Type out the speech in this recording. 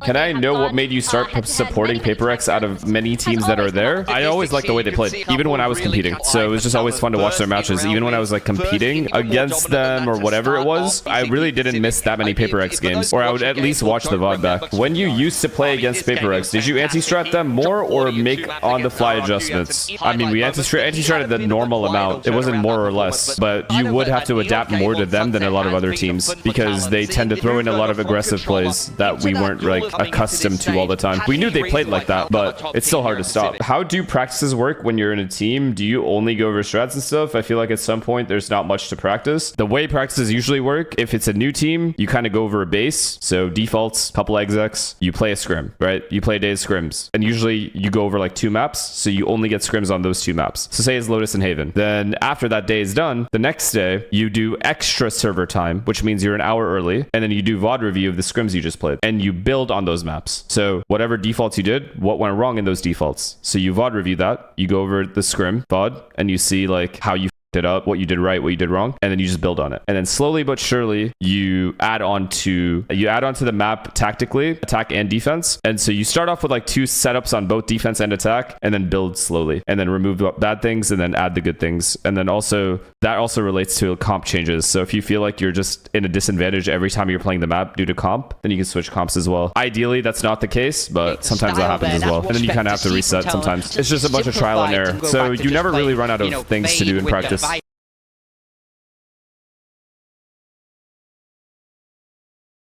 Can I know what made you start supporting PRX out of many teams that are there? I always liked the way they played, even when I was competing. So it was just always fun to watch their matches. Even when I was like competing against them or whatever it was, I really didn't miss that many PRX games, or I would at least watch the VOD back. When you used to play against PRX, did you anti-strat them more or make on-the-fly adjustments? I mean, we anti-stratted the normal amount. It wasn't more or less, but you would have to adapt more to them than a lot of other teams because they tend to throw in a lot of aggressive plays that we weren't like accustomed to all the time. We knew they played like that, but it's still hard to stop. How do practices work when you're in a team? Do you only go over strats and stuff? I feel like at some point there's not much to practice. The way practices usually work, if it's a new team, you kind of go over a base. So defaults, couple execs, you play a scrim, right? You play a day's scrims. And usually you go over like 2 maps. So you only get scrims on those 2 maps. So say it's Lotus and Haven. Then after that day is done, the next day you do extra server time, which means you're an hour early. And then you do VOD review of the scrims you just played. And you build on those maps. So whatever defaults you did, what went wrong in those defaults. So you VOD review that. You go over the scrim VOD and you see like how you it up, what you did right, what you did wrong, and then you just build on it. And then slowly but surely you add on to the map tactically, attack and defense. And so you start off with like 2 setups on both defense and attack, and then build slowly, and then remove the bad things and then add the good things. And then also that also relates to comp changes. So if you feel like you're just in a disadvantage every time you're playing the map due to comp, then you can switch comps as well. Ideally that's not the case, but sometimes that happens as well. And then you kind of have to reset sometimes. It's just a bunch of trial and error. So you never really run out of things to do in practice.